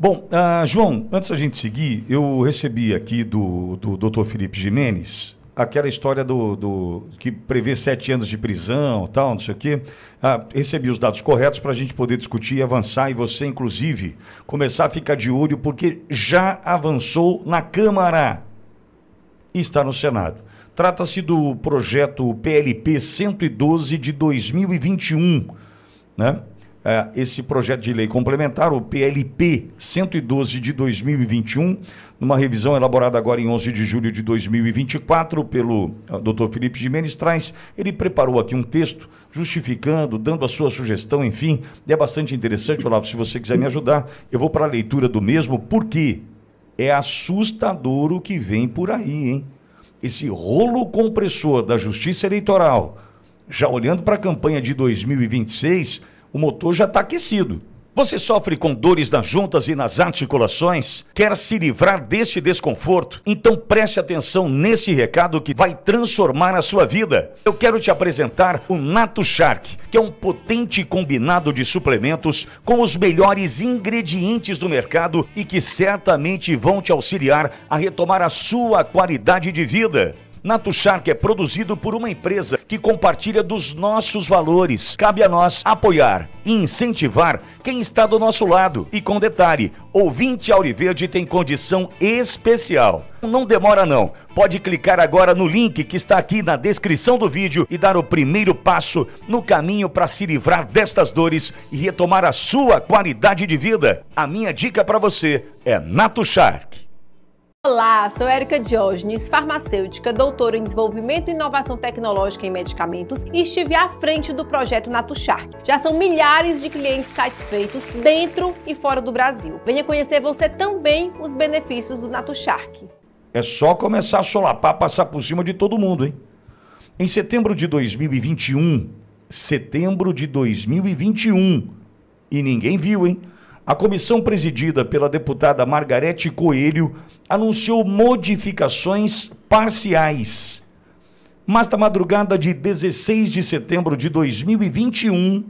Bom, João, antes da gente seguir, eu recebi aqui do Dr. Felipe Gimenez aquela história que prevê 7 anos de prisão, tal, não sei o quê. Recebi os dados corretos para a gente poder discutir e avançar, e você, inclusive, começar a ficar de olho, porque já avançou na Câmara e está no Senado. Trata-se do projeto PLP 112 de 2021, né? Esse projeto de lei complementar, o PLP 112 de 2021, numa revisão elaborada agora em 11 de julho de 2024 pelo Dr. Felipe Gimenez, ele preparou aqui um texto justificando, dando a sua sugestão, enfim, e é bastante interessante. Olavo, se você quiser me ajudar, eu vou para a leitura do mesmo, porque é assustador o que vem por aí, hein? Esse rolo compressor da Justiça Eleitoral, já olhando para a campanha de 2026, o motor já está aquecido. Você sofre com dores nas juntas e nas articulações? Quer se livrar deste desconforto? Então preste atenção nesse recado que vai transformar a sua vida. Eu quero te apresentar o NatoShark, que é um potente combinado de suplementos com os melhores ingredientes do mercado e que certamente vão te auxiliar a retomar a sua qualidade de vida. NatoShark é produzido por uma empresa que compartilha dos nossos valores. Cabe a nós apoiar e incentivar quem está do nosso lado. E com detalhe, ouvinte Auriverde tem condição especial. Não demora não, pode clicar agora no link que está aqui na descrição do vídeo e dar o primeiro passo no caminho para se livrar destas dores e retomar a sua qualidade de vida. A minha dica para você é NatoShark. Olá, sou Érica Diógenes, farmacêutica, doutora em desenvolvimento e inovação tecnológica em medicamentos e estive à frente do projeto NatoShark. Já são milhares de clientes satisfeitos dentro e fora do Brasil. Venha conhecer você também os benefícios do NatoShark. É só começar a solapar, passar por cima de todo mundo, hein? Em setembro de 2021, e ninguém viu, hein? A comissão presidida pela deputada Margarete Coelho anunciou modificações parciais. Mas na madrugada de 16 de setembro de 2021,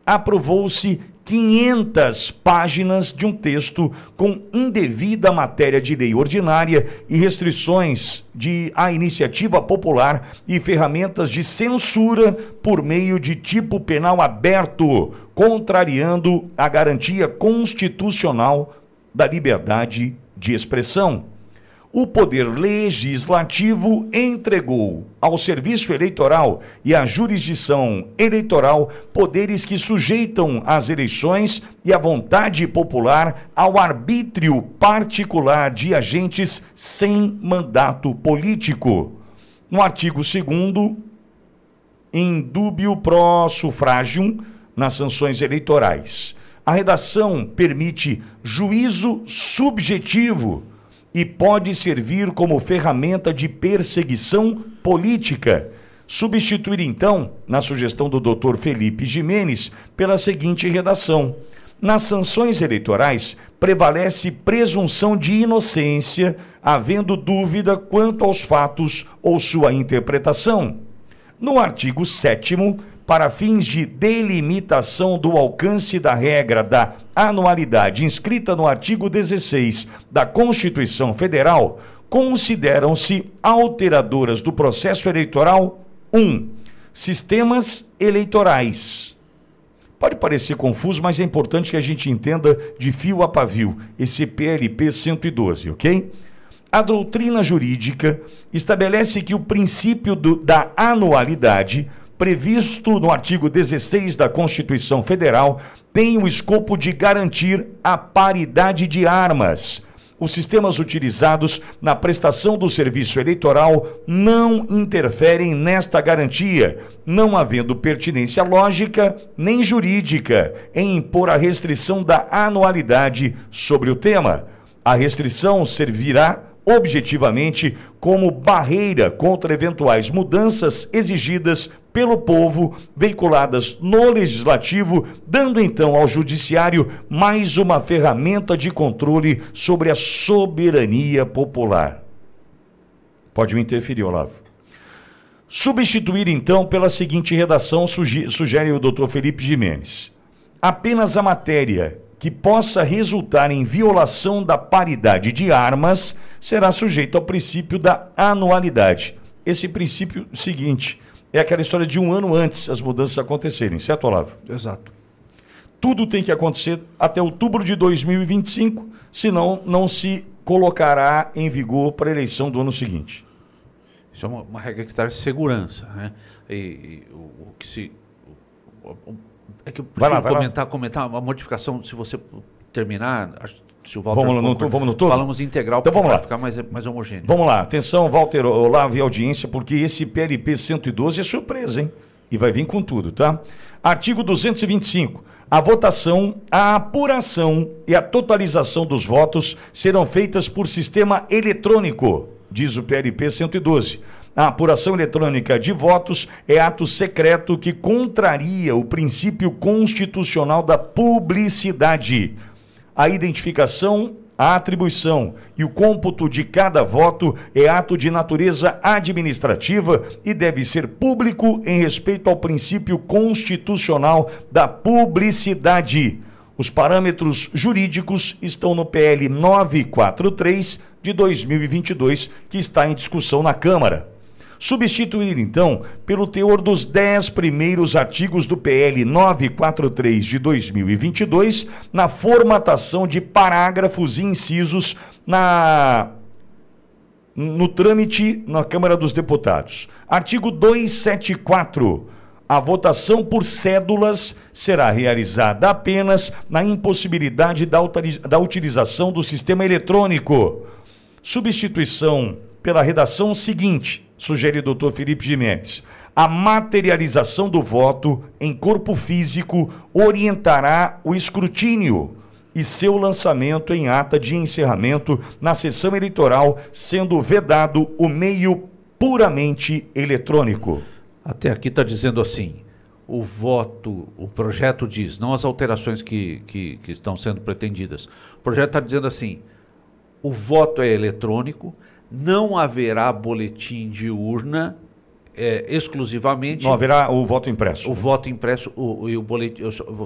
aprovou-se 500 páginas de um texto com indevida matéria de lei ordinária e restrições à iniciativa popular e ferramentas de censura por meio de tipo penal aberto, contrariando a garantia constitucional da liberdade de expressão. O Poder Legislativo entregou ao Serviço Eleitoral e à jurisdição eleitoral poderes que sujeitam as eleições e a vontade popular ao arbítrio particular de agentes sem mandato político. No artigo 2º, in dubio pro suffragium, nas sanções eleitorais, a redação permite juízo subjetivo e pode servir como ferramenta de perseguição política. Substituir, então, na sugestão do Dr. Felipe Gimenez, pela seguinte redação: nas sanções eleitorais, prevalece presunção de inocência, havendo dúvida quanto aos fatos ou sua interpretação. No artigo 7º, para fins de delimitação do alcance da regra da anualidade inscrita no artigo 16 da Constituição Federal, consideram-se alteradoras do processo eleitoral 1. Sistemas eleitorais. Pode parecer confuso, mas é importante que a gente entenda de fio a pavio esse PLP 112, ok? A doutrina jurídica estabelece que o princípio da anualidade, previsto no artigo 16 da Constituição Federal, tem o escopo de garantir a paridade de armas. Os sistemas utilizados na prestação do serviço eleitoral não interferem nesta garantia, não havendo pertinência lógica nem jurídica em impor a restrição da anualidade sobre o tema. A restrição servirá objetivamente como barreira contra eventuais mudanças exigidas pelo povo, veiculadas no Legislativo, dando então ao Judiciário mais uma ferramenta de controle sobre a soberania popular. Pode me interferir, Olavo. Substituir então pela seguinte redação, sugere o Dr. Felipe Gimenez: apenas a matéria que possa resultar em violação da paridade de armas será sujeito ao princípio da anualidade. Esse princípio seguinte é aquela história de 1 ano antes as mudanças acontecerem, certo, Olavo? Exato. Tudo tem que acontecer até outubro de 2025, senão não se colocará em vigor para a eleição do ano seguinte. Isso é uma regra que traz segurança, né? O que se... É que eu prefiro comentar uma modificação, se você terminar, se o Walter... Vamos no todo? Falamos integral, então vamos lá. Para ficar mais homogêneo. Vamos lá, atenção, Walter, Olavo e audiência, porque esse PLP 112 é surpresa, hein? E vai vir com tudo, tá? Artigo 225. A votação, a apuração e a totalização dos votos serão feitas por sistema eletrônico, diz o PLP 112. A apuração eletrônica de votos é ato secreto que contraria o princípio constitucional da publicidade. A identificação, a atribuição e o cômputo de cada voto é ato de natureza administrativa e deve ser público em respeito ao princípio constitucional da publicidade. Os parâmetros jurídicos estão no PL 943 de 2022, que está em discussão na Câmara. Substituir, então, pelo teor dos 10 primeiros artigos do PL 943 de 2022, na formatação de parágrafos e incisos no trâmite na Câmara dos Deputados. Artigo 274. A votação por cédulas será realizada apenas na impossibilidade da utilização do sistema eletrônico. Substituição pela redação seguinte, sugere o Dr. Felipe Jimenez. A materialização do voto em corpo físico orientará o escrutínio e seu lançamento em ata de encerramento na sessão eleitoral, sendo vedado o meio puramente eletrônico. Até aqui está dizendo assim, o projeto diz, não as alterações que estão sendo pretendidas. O projeto está dizendo assim, o voto é eletrônico, não haverá boletim de urna exclusivamente... Não haverá o voto impresso. O voto impresso e o boletim...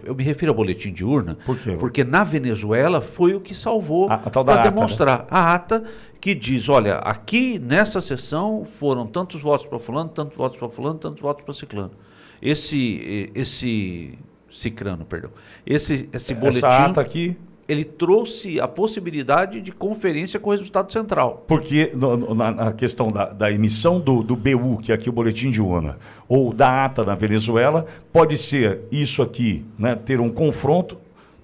Eu me refiro ao boletim de urna, por quê? Porque na Venezuela foi o que salvou para demonstrar. Né? A ata que diz, olha, aqui nessa sessão foram tantos votos para fulano, tantos votos para fulano, tantos votos para ciclano. Cicrano, perdão. Esse boletim... Essa ata aqui... Ele trouxe a possibilidade de conferência com o resultado central. Porque na questão da emissão do BU, que é aqui o boletim de urna, ou da ata na Venezuela, pode ser isso aqui, né, ter um confronto,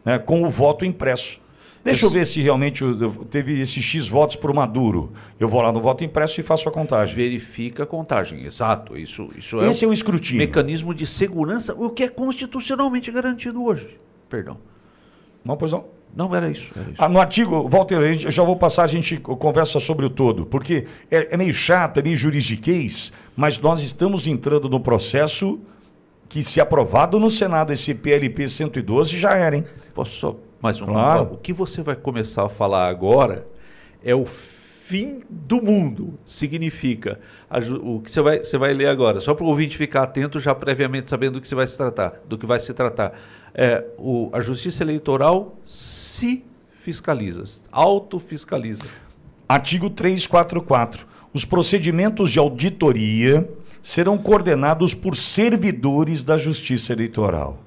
né, com o voto impresso. Deixa eu ver se realmente teve esses X votos por Maduro. Eu vou lá no voto impresso e faço a contagem. Verifica a contagem, exato. Esse é o escrutínio. Mecanismo de segurança, o que é constitucionalmente garantido hoje. Perdão. Não, pois não. Não, era isso. No artigo, Walter, eu já vou passar, a gente conversa sobre o todo, porque é meio chato, é meio juridiquês, mas nós estamos entrando no processo que, se aprovado no Senado esse PLP 112, já era, hein? Posso só mais um? Claro. O que você vai começar a falar agora é o fim do mundo. Significa, o que você vai ler agora, só para o ouvinte ficar atento, já previamente sabendo do que vai se tratar. A Justiça Eleitoral se fiscaliza, autofiscaliza. Artigo 344. Os procedimentos de auditoria serão coordenados por servidores da Justiça Eleitoral.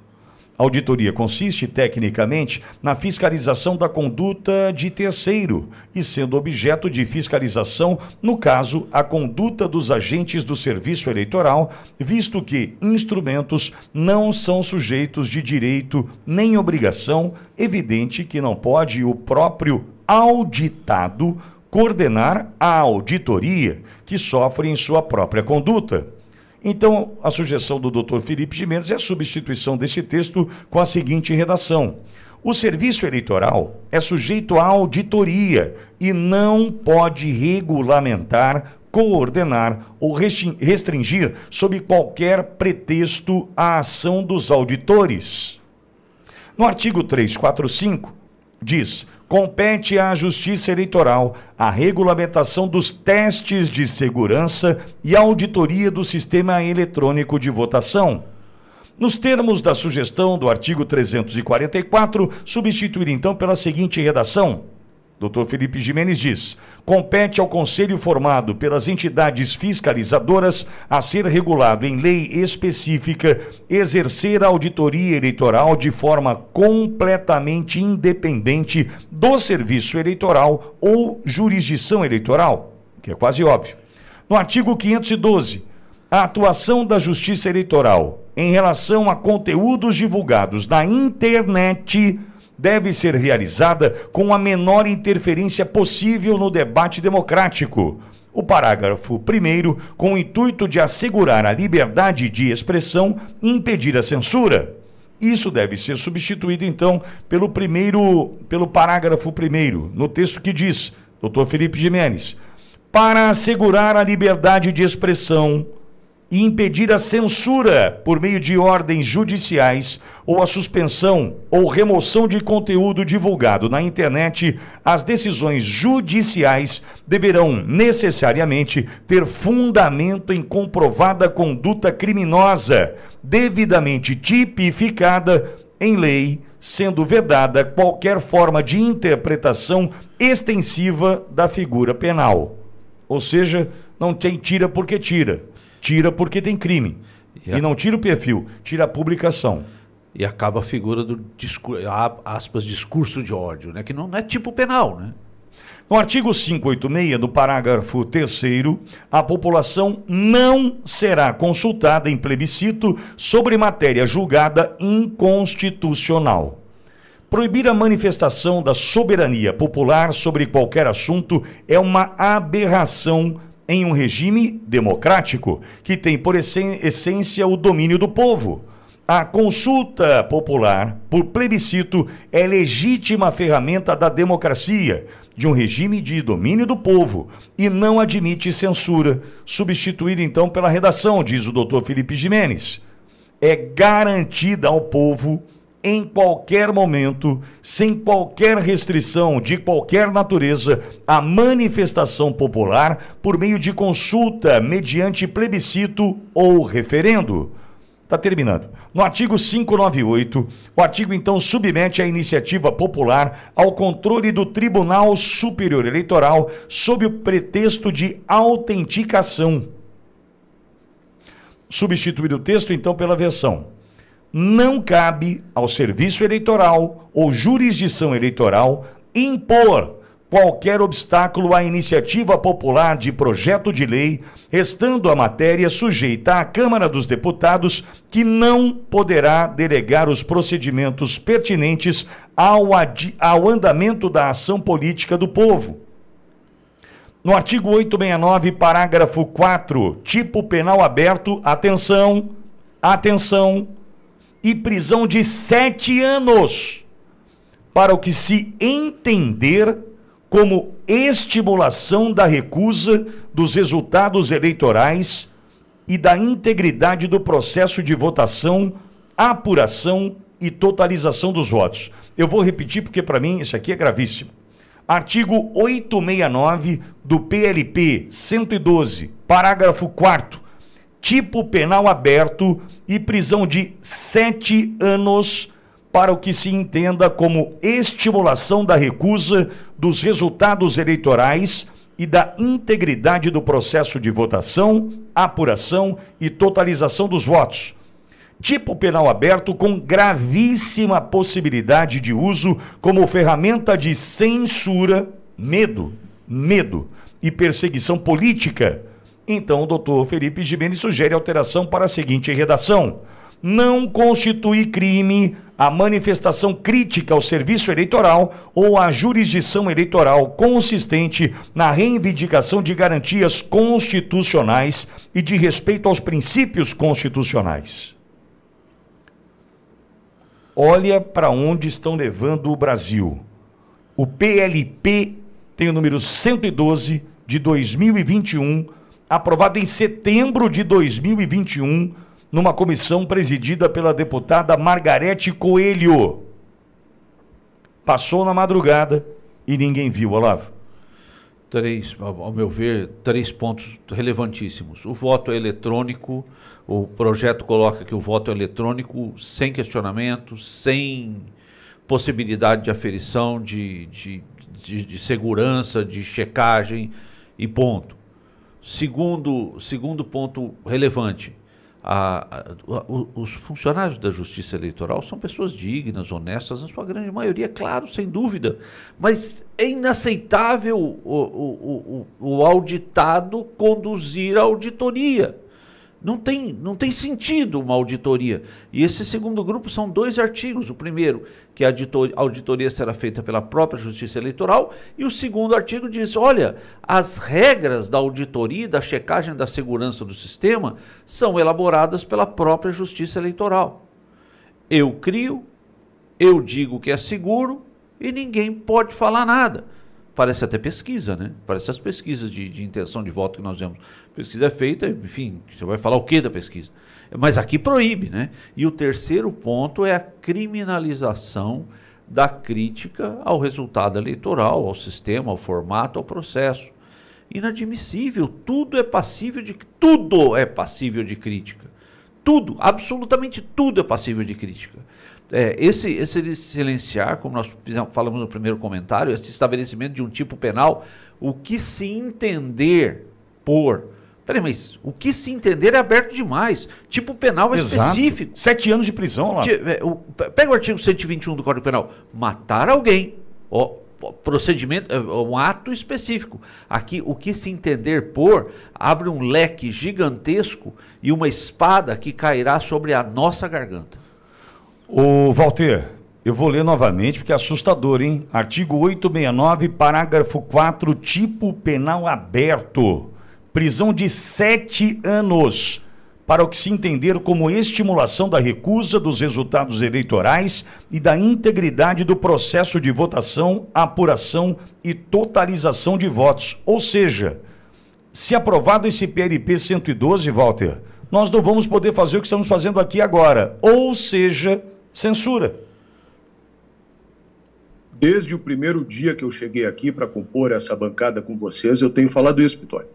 A auditoria consiste, tecnicamente, na fiscalização da conduta de terceiro e sendo objeto de fiscalização, no caso, a conduta dos agentes do serviço eleitoral, visto que instrumentos não são sujeitos de direito nem obrigação, evidente que não pode o próprio auditado coordenar a auditoria, que sofre em sua própria conduta. Então, a sugestão do Dr. Felipe Jimenez é a substituição desse texto com a seguinte redação. O serviço eleitoral é sujeito à auditoria e não pode regulamentar, coordenar ou restringir, sob qualquer pretexto, a ação dos auditores. No artigo 345, diz: compete à Justiça Eleitoral a regulamentação dos testes de segurança e a auditoria do sistema eletrônico de votação. Nos termos da sugestão do artigo 344, substituir então pela seguinte redação. Dr. Felipe Gimenez diz: compete ao Conselho formado pelas entidades fiscalizadoras a ser regulado em lei específica exercer a auditoria eleitoral de forma completamente independente do serviço eleitoral ou jurisdição eleitoral, que é quase óbvio. No artigo 512, a atuação da Justiça Eleitoral em relação a conteúdos divulgados na internet deve ser realizada com a menor interferência possível no debate democrático. O parágrafo 1º, com o intuito de assegurar a liberdade de expressão e impedir a censura. Isso deve ser substituído, então, pelo parágrafo 1º, no texto que diz, Dr. Felipe Gimenez, para assegurar a liberdade de expressão e impedir a censura por meio de ordens judiciais ou a suspensão ou remoção de conteúdo divulgado na internet, as decisões judiciais deverão necessariamente ter fundamento em comprovada conduta criminosa, devidamente tipificada em lei, sendo vedada qualquer forma de interpretação extensiva da figura penal. Ou seja, não tem tira porque tira. Tira porque tem crime. E não tira o perfil, tira a publicação. E acaba a figura do discurso de ódio, né? Que não é tipo penal, né? No artigo 586, no parágrafo 3º, a população não será consultada em plebiscito sobre matéria julgada inconstitucional. Proibir a manifestação da soberania popular sobre qualquer assunto é uma aberração em um regime democrático, que tem por essência o domínio do povo. A consulta popular, por plebiscito, é legítima ferramenta da democracia, de um regime de domínio do povo, e não admite censura. Substituir, então, pela redação, diz o Dr. Felipe Gimenez. É garantida ao povo, em qualquer momento, sem qualquer restrição de qualquer natureza, a manifestação popular por meio de consulta mediante plebiscito ou referendo. Está terminando. No artigo 598, o artigo então submete a iniciativa popular ao controle do Tribunal Superior Eleitoral sob o pretexto de autenticação. Substituir o texto então pela versão: não cabe ao serviço eleitoral ou jurisdição eleitoral impor qualquer obstáculo à iniciativa popular de projeto de lei, restando a matéria sujeita à Câmara dos Deputados, que não poderá delegar os procedimentos pertinentes ao andamento da ação política do povo. No artigo 869, parágrafo 4, tipo penal aberto, atenção, e prisão de 7 anos, para o que se entender como estimulação da recusa dos resultados eleitorais e da integridade do processo de votação, apuração e totalização dos votos. Eu vou repetir porque para mim isso aqui é gravíssimo. Artigo 869 do PLP 112, parágrafo 4º, tipo penal aberto e prisão de 7 anos para o que se entenda como estimulação da recusa dos resultados eleitorais e da integridade do processo de votação, apuração e totalização dos votos. Tipo penal aberto com gravíssima possibilidade de uso como ferramenta de censura, medo e perseguição política. Então, o doutor Felipe Gimenez sugere alteração para a seguinte redação: não constitui crime a manifestação crítica ao serviço eleitoral ou à jurisdição eleitoral consistente na reivindicação de garantias constitucionais e de respeito aos princípios constitucionais. Olha para onde estão levando o Brasil. O PLP tem o número 112 de 2021, aprovado em setembro de 2021, numa comissão presidida pela deputada Margarete Coelho. Passou na madrugada e ninguém viu, Olavo. ao meu ver, 3 pontos relevantíssimos. O voto é eletrônico, o projeto coloca que o voto é eletrônico sem questionamento, sem possibilidade de aferição, de segurança, de checagem e ponto. Segundo ponto relevante, os funcionários da Justiça Eleitoral são pessoas dignas, honestas, na sua grande maioria, claro, sem dúvida, mas é inaceitável o auditado conduzir a auditoria. Não tem sentido uma auditoria. E esse segundo grupo são 2 artigos. O primeiro, que a auditoria será feita pela própria Justiça Eleitoral, e o segundo artigo diz, olha, as regras da auditoria e da checagem da segurança do sistema são elaboradas pela própria Justiça Eleitoral. Eu crio, eu digo que é seguro e ninguém pode falar nada. Parece até pesquisa, né? Parece as pesquisas de intenção de voto que nós vemos. A pesquisa é feita, enfim, você vai falar o que da pesquisa? Mas aqui proíbe, né? E o terceiro ponto é a criminalização da crítica ao resultado eleitoral, ao sistema, ao formato, ao processo. Inadmissível, tudo é passível de crítica. Tudo, absolutamente tudo é passível de crítica. Esse silenciar, como nós falamos no primeiro comentário, esse estabelecimento de um tipo penal, o que se entender por... Peraí, mas o que se entender é aberto demais. Tipo penal é específico. 7 anos de prisão lá. Pega o artigo 121 do Código Penal. Matar alguém. Procedimento, um ato específico. Aqui, o que se entender por abre um leque gigantesco e uma espada que cairá sobre a nossa garganta. Ô, Walter, eu vou ler novamente porque é assustador, hein? Artigo 869, parágrafo 4, tipo penal aberto. Prisão de 7 anos para o que se entender como estimulação da recusa dos resultados eleitorais e da integridade do processo de votação, apuração e totalização de votos. Ou seja, se aprovado esse PLP 112, Walter, nós não vamos poder fazer o que estamos fazendo aqui agora. Ou seja, censura. Desde o primeiro dia que eu cheguei aqui para compor essa bancada com vocês, eu tenho falado isso, Pitório.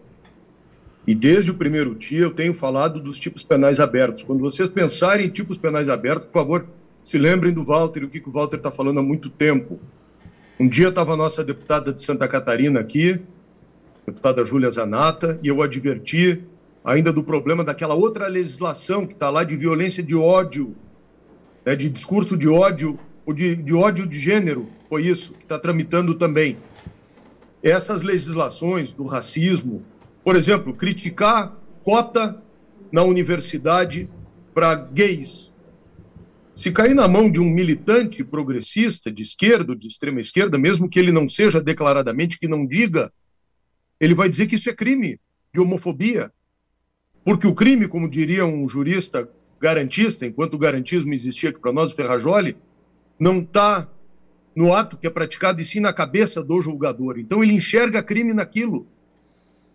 E desde o primeiro dia eu tenho falado dos tipos penais abertos. Quando vocês pensarem em tipos penais abertos, por favor, se lembrem do Walter e o que o Walter está falando há muito tempo. Um dia estava a nossa deputada de Santa Catarina aqui, deputada Júlia Zanata, e eu adverti ainda do problema daquela outra legislação que está lá de violência de ódio, né, de discurso de ódio, ou de ódio de gênero, foi isso, que está tramitando também. Essas legislações do racismo, por exemplo, criticar cota na universidade para gays. Se cair na mão de um militante progressista, de esquerda, de extrema esquerda, mesmo que ele não seja declaradamente, que não diga, ele vai dizer que isso é crime de homofobia. Porque o crime, como diria um jurista garantista, enquanto o garantismo existia aqui para nós, o Ferrajoli, não está no ato que é praticado, e sim na cabeça do julgador. Então ele enxerga crime naquilo.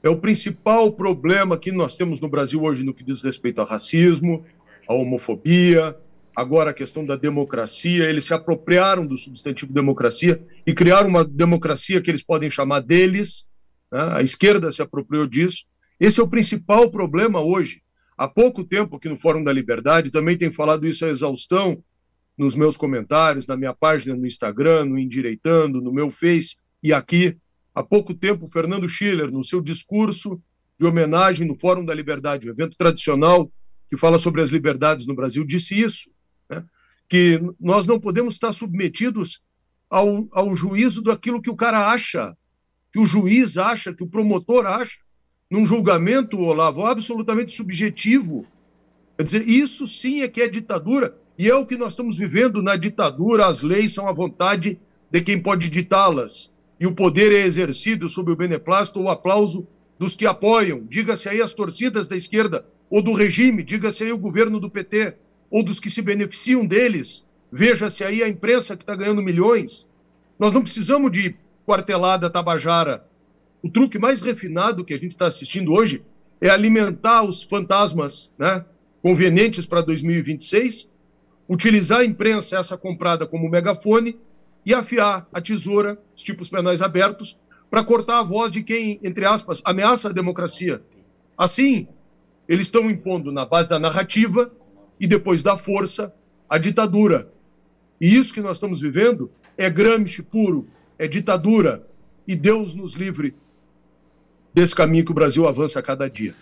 É o principal problema que nós temos no Brasil hoje no que diz respeito ao racismo, à homofobia, agora a questão da democracia. Eles se apropriaram do substantivo democracia e criaram uma democracia que eles podem chamar deles, né? A esquerda se apropriou disso. Esse é o principal problema hoje. Há pouco tempo aqui no Fórum da Liberdade, também tenho falado isso à exaustão nos meus comentários, na minha página no Instagram, no Endireitando, no meu Face e aqui. Há pouco tempo, Fernando Schiller, no seu discurso de homenagem no Fórum da Liberdade, um evento tradicional que fala sobre as liberdades no Brasil, disse isso, né? Que nós não podemos estar submetidos ao juízo daquilo que o cara acha, que o juiz acha, que o promotor acha, num julgamento, Olavo, absolutamente subjetivo. Quer dizer, isso sim é que é ditadura, e é o que nós estamos vivendo na ditadura. As leis são à vontade de quem pode ditá-las. E o poder é exercido sob o beneplácito ou o aplauso dos que apoiam. Diga-se aí as torcidas da esquerda ou do regime, diga-se aí o governo do PT, ou dos que se beneficiam deles. Veja-se aí a imprensa que está ganhando milhões. Nós não precisamos de quartelada tabajara. O truque mais refinado que a gente está assistindo hoje é alimentar os fantasmas, né, convenientes para 2026, utilizar a imprensa, essa comprada, como megafone, e afiar a tesoura, os tipos penais abertos, para cortar a voz de quem, entre aspas, ameaça a democracia. Assim, eles estão impondo na base da narrativa e depois da força a ditadura. E isso que nós estamos vivendo é Gramsci puro, é ditadura. E Deus nos livre desse caminho que o Brasil avança a cada dia.